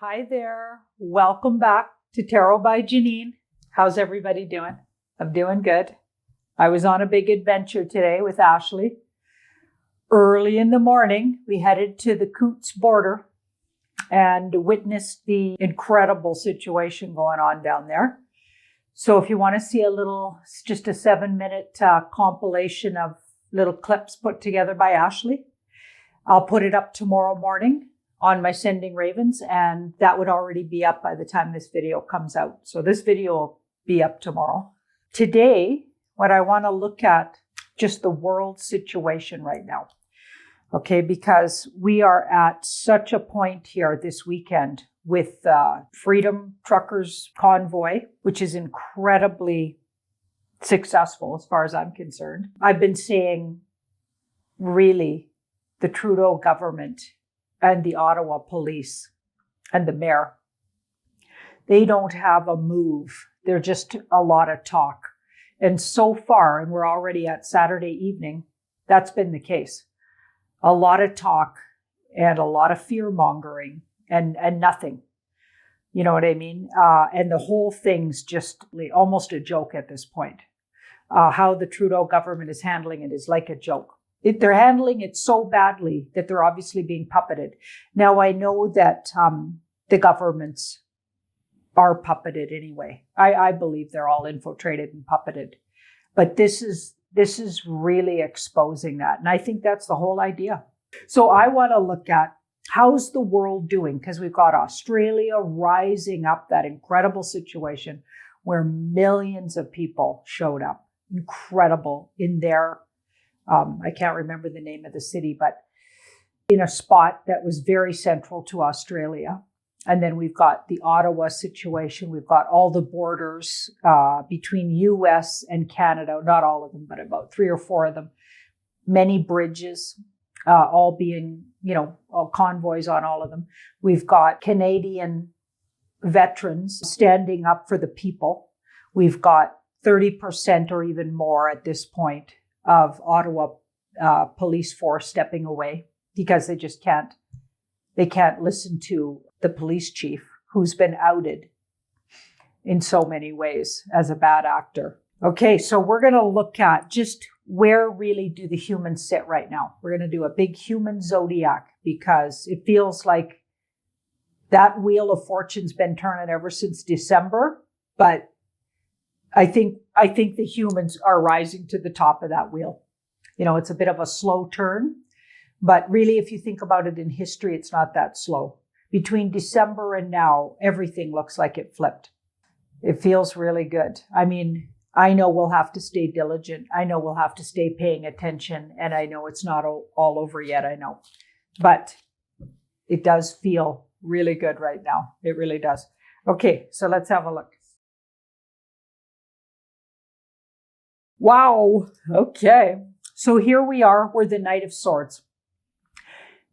Hi there. Welcome back to Tarot by Janine. How's everybody doing? I'm doing good. I was on a big adventure today with Ashley. Early in the morning, we headed to the Coutts border and witnessed the incredible situation going on down there. So if you want to see just a 7-minute compilation of little clips put together by Ashley, I'll put it up tomorrow morning on my Sending Ravens, and that would already be up by the time this video comes out. So this video will be up tomorrow. Today, what I want to look at, just the world situation right now. Okay, because we are at such a point here this weekend with Freedom Truckers Convoy, which is incredibly successful as far as I'm concerned. I've been saying, really, the Trudeau government and the Ottawa police and the mayor, they don't have a move. They're just a lot of talk. And so far, and we're already at Saturday evening, that's been the case. A lot of talk and a lot of fear mongering and nothing. You know what I mean? And the whole thing's just almost a joke at this point. How the Trudeau government is handling it is like a joke. They're handling it so badly that they're obviously being puppeted. Now, I know that the governments are puppeted anyway. I believe they're all infiltrated and puppeted. But this is really exposing that. And I think that's the whole idea. So I want to look at how's the world doing? Because we've got Australia rising up, that incredible situation where millions of people showed up. Incredible in their I can't remember the name of the city, but in a spot that was very central to Australia. And then we've got the Ottawa situation. We've got all the borders between US and Canada, not all of them, but about 3 or 4 of them. Many bridges, all being, all convoys on all of them. We've got Canadian veterans standing up for the people. We've got 30% or even more at this point of Ottawa police force stepping away because they just can't listen to the police chief who's been outed in so many ways as a bad actor. Okay, so we're going to look at just where really do the humans sit right now. We're going to do a big human zodiac because it feels like that wheel of fortune's been turning ever since December, but I think the humans are rising to the top of that wheel. It's a bit of a slow turn, but really, if you think about it in history, it's not that slow. Between December and now, everything looks like it flipped. It feels really good. I mean, I know we'll have to stay diligent. I know we'll have to stay paying attention, and I know it's not all over yet, I know. But it does feel really good right now. It really does. Okay, so let's have a look. Wow. Okay. So here we are. We're the Knight of Swords.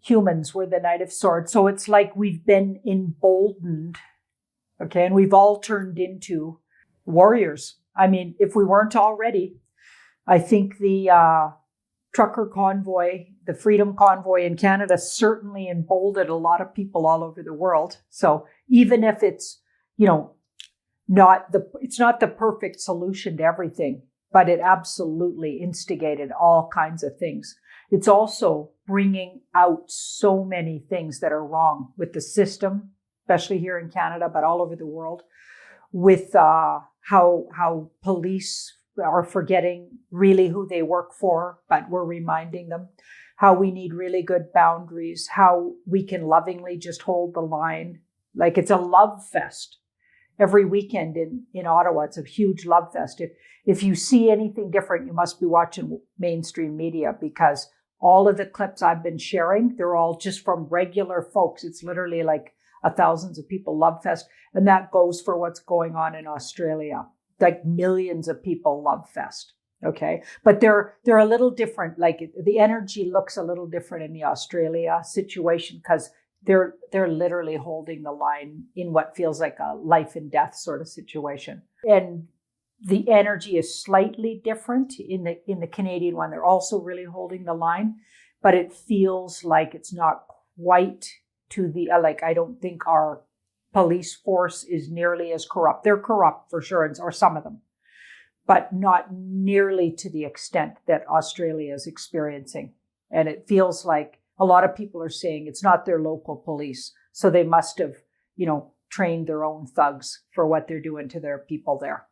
Humans, we're the Knight of Swords. So it's like we've been emboldened. Okay. And we've all turned into warriors. I mean, if we weren't already, I think the trucker convoy, the Freedom Convoy in Canada certainly emboldened a lot of people all over the world. So even if it's, it's not the perfect solution to everything, but it absolutely instigated all kinds of things. It's also bringing out so many things that are wrong with the system, especially here in Canada, but all over the world, with how police are forgetting really who they work for, but we're reminding them, how we need really good boundaries, how we can lovingly just hold the line. Like it's a love fest. Every weekend in Ottawa, it's a huge love fest. If you see anything different, you must be watching mainstream media because all of the clips I've been sharing, they're all just from regular folks. It's literally like thousands of people love fest. And that goes for what's going on in Australia. Like millions of people love fest. Okay. But they're a little different. Like the energy looks a little different in the Australia situation because they're literally holding the line in what feels like a life and death sort of situation. And the energy is slightly different in the Canadian one. They're also really holding the line, but it feels like it's not quite to the, I don't think our police force is nearly as corrupt. They're corrupt for sure, or some of them, but not nearly to the extent that Australia is experiencing. And it feels like a lot of people are saying it's not their local police. So they must have, trained their own thugs for what they're doing to their people there.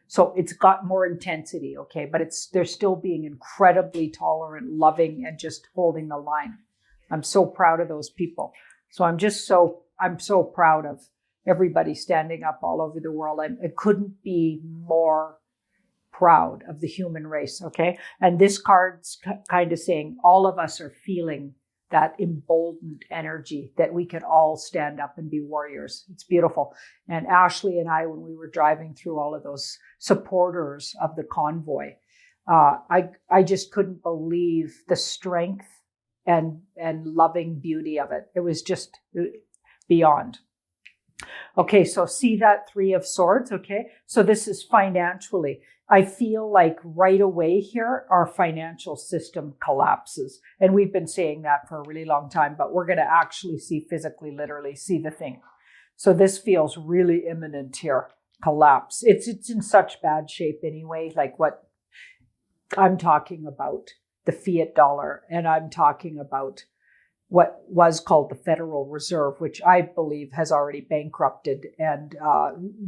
So it's got more intensity, okay? But they're still being incredibly tolerant, loving, and just holding the line. I'm so proud of those people. So I'm so proud of everybody standing up all over the world. I couldn't be more proud of the human race, okay? And this card's kind of saying all of us are feeling that emboldened energy that we can all stand up and be warriors. It's beautiful. And Ashley and I, when we were driving through all of those supporters of the convoy, I just couldn't believe the strength and loving beauty of it. It was just beyond. Okay, so see that 3 of Swords, okay? So this is financially. I feel like right away here, our financial system collapses. And we've been saying that for a really long time, but we're going to actually physically, literally see the thing. So this feels really imminent here, collapse. It's in such bad shape anyway, like what I'm talking about, the fiat dollar, and I'm talking about what was called the Federal Reserve, which I believe has already bankrupted and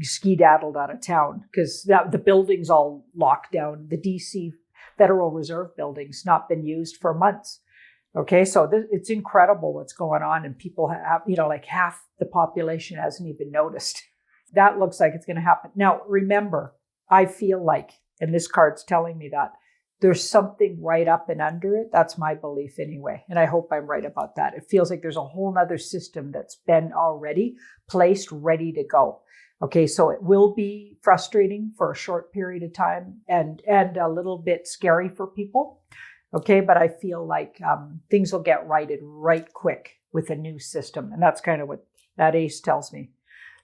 skedaddled out of town because the building's all locked down. The DC Federal Reserve building's not been used for months. Okay, so it's incredible what's going on, and people have, like half the population hasn't even noticed. That looks like it's going to happen. Now, remember, I feel like, and this card's telling me that, there's something right up and under it. That's my belief anyway. And I hope I'm right about that. It feels like there's a whole nother system that's been already placed, ready to go. Okay, so it will be frustrating for a short period of time and a little bit scary for people. Okay, but I feel like things will get righted right quick with a new system. And that's kind of what that ace tells me.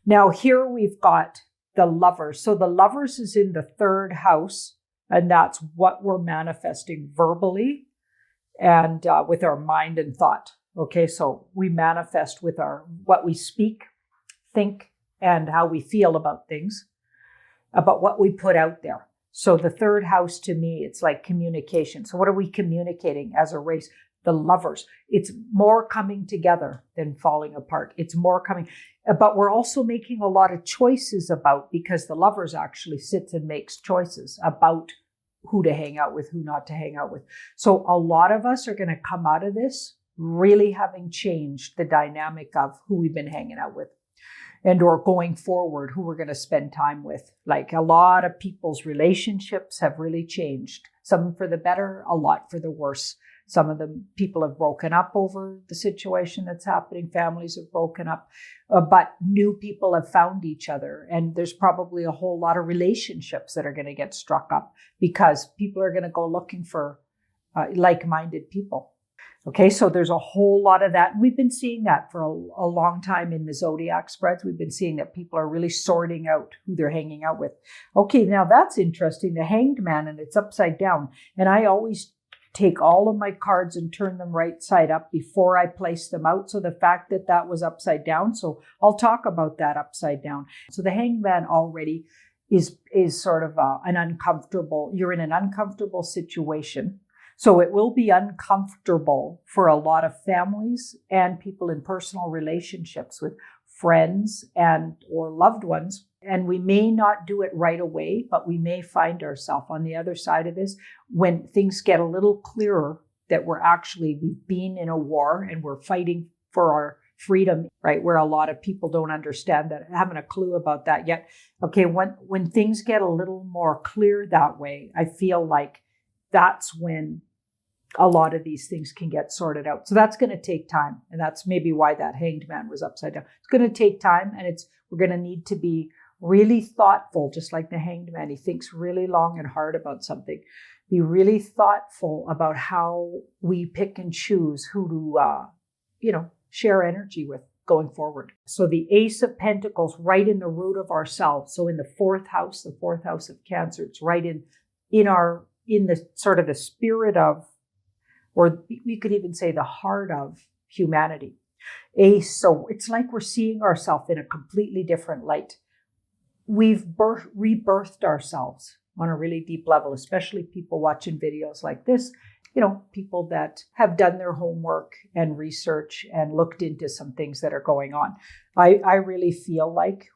Now here we've got the Lovers. So the Lovers is in the 3rd house. And that's what we're manifesting verbally and with our mind and thought. Okay, so we manifest with what we speak, think, and how we feel about things, about what we put out there. So the 3rd house to me, it's like communication. So what are we communicating as a race? The Lovers. It's more coming together than falling apart. It's more coming. But we're also making a lot of choices because the Lovers actually sits and makes choices about who to hang out with, who not to hang out with. So a lot of us are going to come out of this really having changed the dynamic of who we've been hanging out with and or going forward, who we're going to spend time with. Like a lot of people's relationships have really changed. Some for the better, a lot for the worse. Some of the people have broken up over the situation that's happening. Families have broken up, but new people have found each other. And there's probably a whole lot of relationships that are going to get struck up because people are going to go looking for like-minded people. Okay, so there's a whole lot of that. And we've been seeing that for a long time in the ZODIAC spreads. We've been seeing that people are really sorting out who they're hanging out with. Okay, now that's interesting. The Hanged Man, and it's upside down. And I always take all of my cards and turn them right side up before I place them out. So the fact that was upside down, so I'll talk about that upside down. So the Hanged Man already is sort of you're in an uncomfortable situation. So it will be uncomfortable for a lot of families and people in personal relationships with friends and or loved ones. And we may not do it right away, but we may find ourselves on the other side of this when things get a little clearer that we've been in a war and we're fighting for our freedom, right? Where a lot of people don't understand that, haven't a clue about that yet. Okay, when things get a little more clear that way, I feel like that's when a lot of these things can get sorted out. So that's going to take time. And that's maybe why that Hanged Man was upside down. It's going to take time, and we're going to need to be really thoughtful, just like the Hanged Man. He thinks really long and hard about something. Be really thoughtful about how we pick and choose who to, share energy with going forward. So the Ace of Pentacles right in the root of ourselves. So in the 4th house, the 4th house of Cancer, it's right in the sort of the spirit of, or we could even say the heart of humanity. Ace, so it's like we're seeing ourselves in a completely different light. We've rebirthed ourselves on a really deep level, especially people watching videos like this, people that have done their homework and research and looked into some things that are going on. I really feel like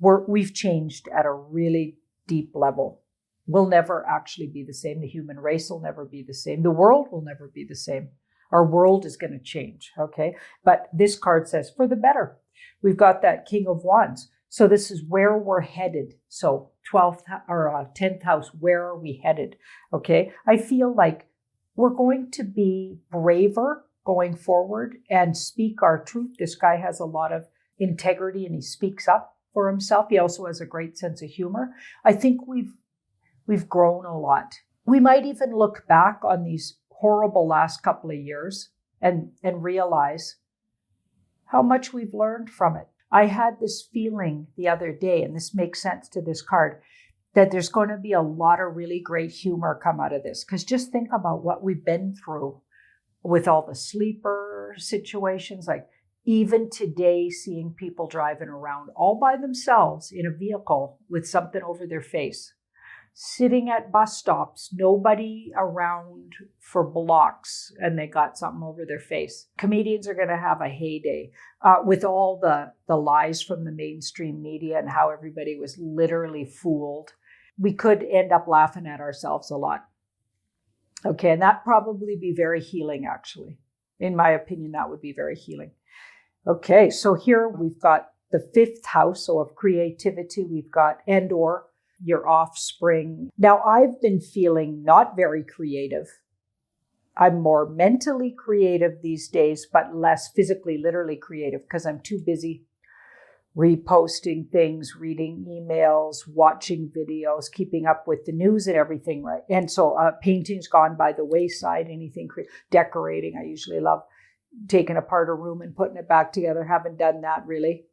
we've changed at a really deep level. We'll never actually be the same. The human race will never be the same. The world will never be the same. Our world is going to change, okay? But this card says for the better. We've got that King of Wands. So this is where we're headed. So 12th or 10th house, where are we headed? Okay. I feel like we're going to be braver going forward and speak our truth. This guy has a lot of integrity and he speaks up for himself. He also has a great sense of humor. I think we've grown a lot. We might even look back on these horrible last couple of years and realize how much we've learned from it. I had this feeling the other day, and this makes sense to this card, that there's going to be a lot of really great humor come out of this. Because just think about what we've been through with all the sleeper situations. Like even today, seeing people driving around all by themselves in a vehicle with something over their face, sitting at bus stops, nobody around for blocks, and they got something over their face. Comedians are going to have a heyday with all the lies from the mainstream media and how everybody was literally fooled. We could end up laughing at ourselves a lot. Okay, and that probably be very healing, actually. In my opinion, that would be very healing. Okay, so here we've got the 5th house, so of creativity, we've got and/or your offspring. Now, I've been feeling not very creative. I'm more mentally creative these days, but less physically, literally creative because I'm too busy reposting things, reading emails, watching videos, keeping up with the news and everything, right? And so painting's gone by the wayside, anything decorating. I usually love taking apart a room and putting it back together. Haven't done that really.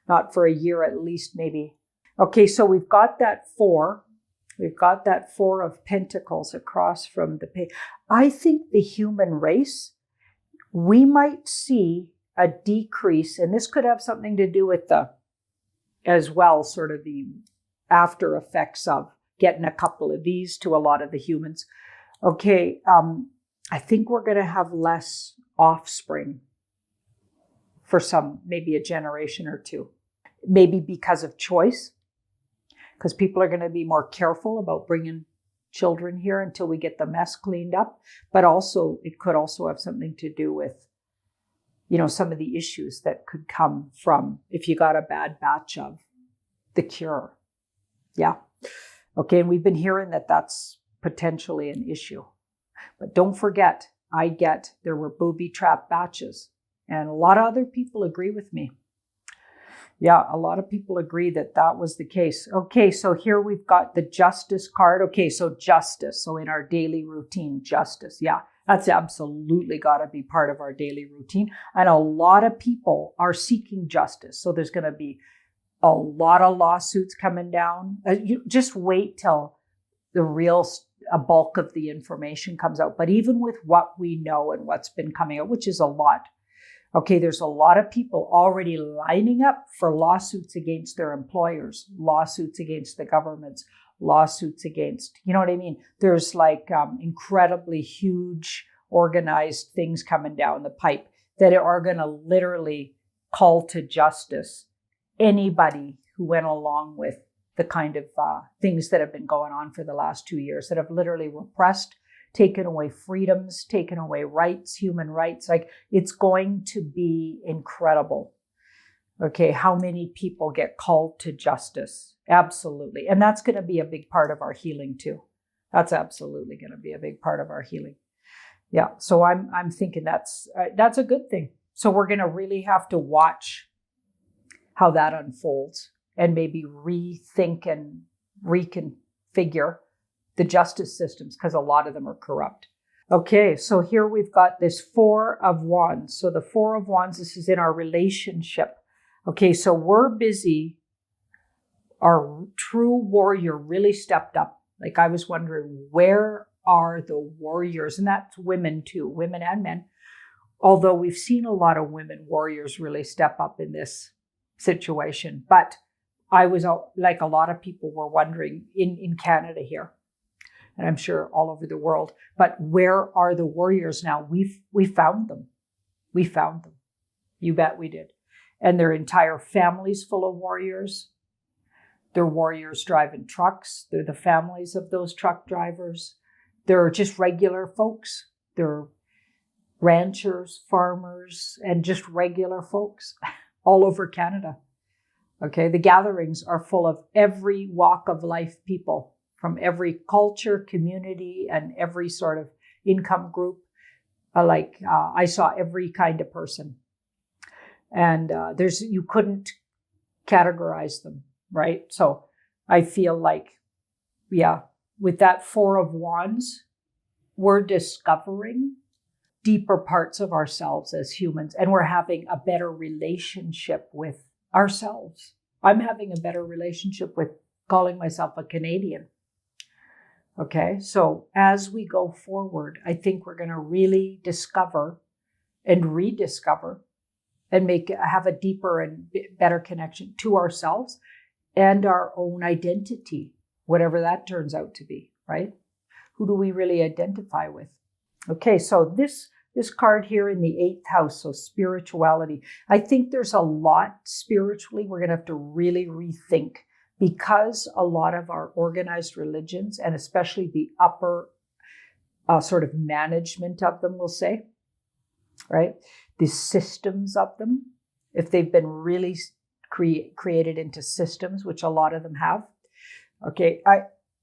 Not for a year at least, maybe. Okay, so we've got that 4. We've got that 4 of Pentacles across from the page. I think the human race, we might see a decrease, and this could have something to do with as well, sort of the after effects of getting a couple of these to a lot of the humans. Okay, I think we're going to have less offspring for some, maybe a generation or two. Maybe because of choice, because people are going to be more careful about bringing children here until we get the mess cleaned up. But also, it could also have something to do with, some of the issues that could come from if you got a bad batch of the cure. Yeah. Okay, and we've been hearing that that's potentially an issue. But don't forget, there were booby trap batches. And a lot of other people agree with me. Yeah, a lot of people agree that that was the case. Okay, so here we've got the Justice card. Okay, so justice. So in our daily routine, justice. Yeah, that's absolutely got to be part of our daily routine. And a lot of people are seeking justice. So there's going to be a lot of lawsuits coming down. You just wait till a bulk of the information comes out. But even with what we know and what's been coming out, which is a lot, okay, there's a lot of people already lining up for lawsuits against their employers, lawsuits against the governments, lawsuits against, you know what I mean? There's like incredibly huge organized things coming down the pipe that are going to literally call to justice anybody who went along with the kind of things that have been going on for the last 2 years that have literally repressed, taken away freedoms, taken away rights, human rights. Like, it's going to be incredible. Okay, how many people get called to justice? Absolutely. And that's going to be a big part of our healing too. That's absolutely going to be a big part of our healing. Yeah, so I'm thinking that's a good thing. So we're going to really have to watch how that unfolds and maybe rethink and reconfigure the justice systems, because a lot of them are corrupt. Okay, so here we've got this 4 of Wands. So the 4 of Wands, this is in our relationship. Okay, so we're busy. Our true warrior really stepped up. Like, I was wondering, where are the warriors? And that's women too, women and men, although we've seen a lot of women warriors really step up in this situation. But I was, like a lot of people were wondering in Canada here, and I'm sure all over the world, but where are the warriors now? We found them. We found them. You bet we did. And their entire families full of warriors. They're warriors driving trucks. They're the families of those truck drivers. They're just regular folks. They're ranchers, farmers, and just regular folks all over Canada. Okay, the gatherings are full of every walk of life people from every culture, community, and every sort of income group. I saw every kind of person. And you couldn't categorize them, right? So I feel like, with that Four of Wands, we're discovering deeper parts of ourselves as humans, and we're having a better relationship with ourselves. I'm having a better relationship with calling myself a Canadian. Okay, so as we go forward, I think we're going to really discover and rediscover and have a deeper and better connection to ourselves and our own identity, whatever that turns out to be, right? Who do we really identify with? Okay, so this card here in the 8th house, so spirituality. I think there's a lot spiritually we're going to have to really rethink, because a lot of our organized religions, and especially the upper sort of management of them, we'll say, right? The systems of them, if they've been really created into systems, which a lot of them have. Okay,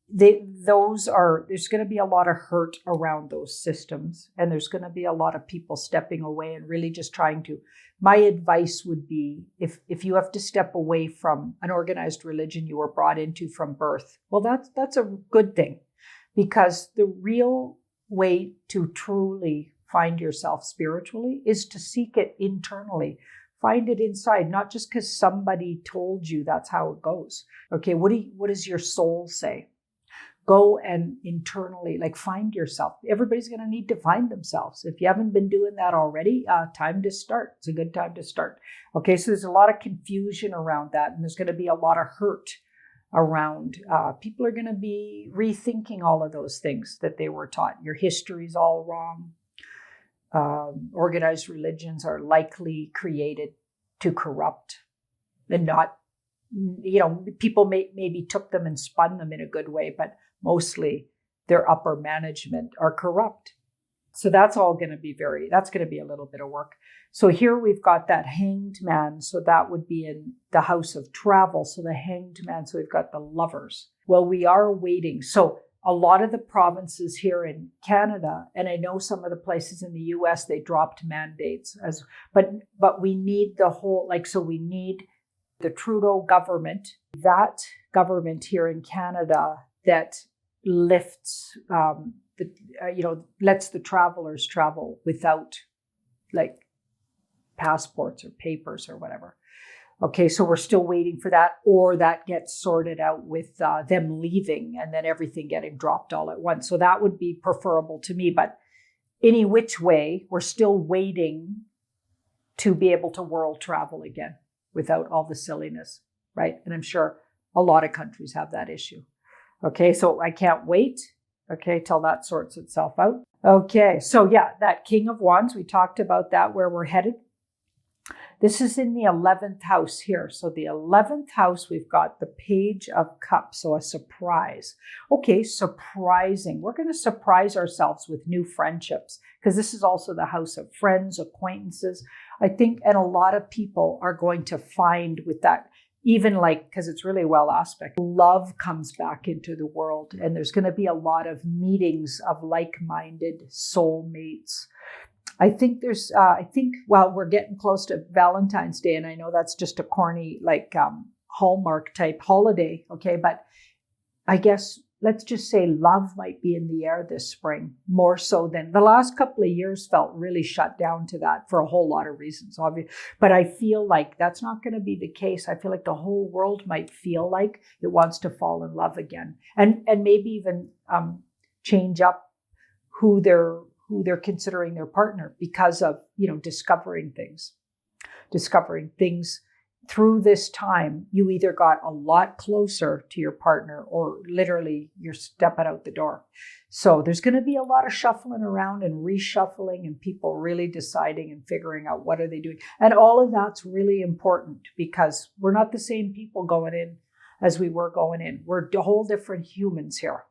there's going to be a lot of hurt around those systems, and there's going to be a lot of people stepping away and really just trying to. My advice would be, if you have to step away from an organized religion you were brought into from birth, well, that's a good thing, because the real way to truly find yourself spiritually is to seek it internally. Find it inside, not just because somebody told you that's how it goes. Okay, what does your soul say? Go and internally, find yourself. Everybody's going to need to find themselves. If you haven't been doing that already, time to start. It's a good time to start. Okay, so there's a lot of confusion around that, and there's going to be a lot of hurt around. People are going to be rethinking all of those things that they were taught. Your history's all wrong. Organized religions are likely created to corrupt and not, people maybe took them and spun them in a good way, but mostly their upper management are corrupt. So that's all going to be that's going to be a little bit of work. So here we've got that Hanged Man. So that would be in the house of travel. So the Hanged Man. So we've got the Lovers. Well, we are waiting. So a lot of the provinces here in Canada, and I know some of the places in the US, they dropped mandates but we need the whole, so we need the Trudeau government, that government here in Canada that lifts, lets the travelers travel without passports or papers or whatever. Okay, so we're still waiting for that, or that gets sorted out with them leaving and then everything getting dropped all at once. So that would be preferable to me. But any which way, we're still waiting to be able to world travel again without all the silliness, right? And I'm sure a lot of countries have that issue. Okay, so I can't wait, till that sorts itself out. Okay, so that King of Wands, we talked about that, where we're headed. This is in the 11th house here. So the 11th house, we've got the Page of Cups, so a surprise. Okay, surprising. We're going to surprise ourselves with new friendships, because this is also the house of friends, acquaintances. I think, and a lot of people are going to find with that, even because it's really well aspect, love comes back into the world, and there's going to be a lot of meetings of like-minded soulmates. I think we're getting close to Valentine's Day, and I know that's just a corny, Hallmark type holiday. Okay. But I guess let's just say love might be in the air this spring, more so than the last couple of years felt really shut down to that for a whole lot of reasons, obviously. But I feel like that's not going to be the case. I feel like the whole world might feel like it wants to fall in love again, and maybe even change up who who they're considering their partner because of, discovering things through this time. You either got a lot closer to your partner or literally you're stepping out the door. So there's going to be a lot of shuffling around and reshuffling and people really deciding and figuring out what are they doing. And all of that's really important because we're not the same people going in as we were going in. We're a whole different humans here.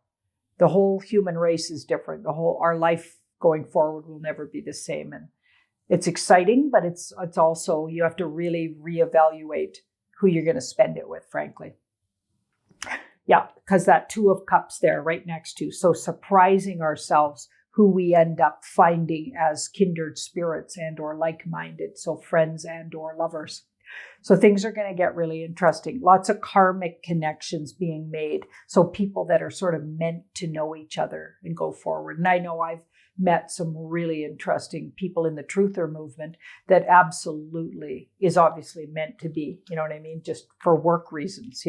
The whole human race is different. Our life going forward will never be the same. And it's exciting, but it's also, you have to really reevaluate who you're going to spend it with, frankly. Yeah, because that 2 of Cups there right next to. So surprising ourselves who we end up finding as kindred spirits and or like-minded. So friends and or lovers. So things are going to get really interesting. Lots of karmic connections being made. So people that are sort of meant to know each other and go forward. And I know I've met some really interesting people in the truther movement that absolutely is obviously meant to be, you know what I mean? Just for work reasons,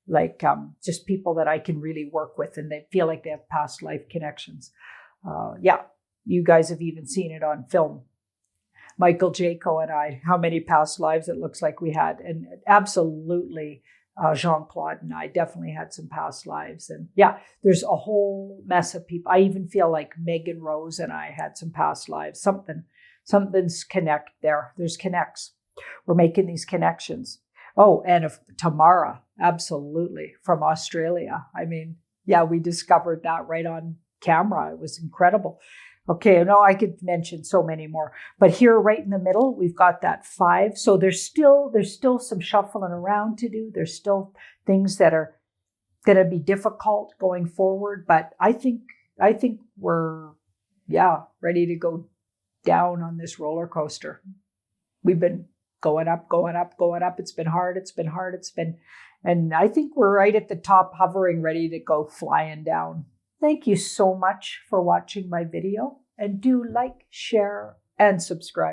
like just people that I can really work with and they feel like they have past life connections. Yeah, you guys have even seen it on film. Michael Jaco and I, how many past lives it looks like we had. And absolutely, Jean-Claude and I definitely had some past lives. And yeah, there's a whole mess of people. I even feel like Megan Rose and I had some past lives. Something's connect there. There's connects. We're making these connections. Oh, and of Tamara, absolutely, from Australia. I mean, yeah, we discovered that right on camera. It was incredible. Okay, no, I could mention so many more, but here right in the middle, we've got that 5. So there's still some shuffling around to do. There's still things that are going to be difficult going forward, but I think we're, ready to go down on this roller coaster. We've been going up, going up, going up. It's been hard. And I think we're right at the top, hovering, ready to go flying down. Thank you so much for watching my video, and do like, share, and subscribe.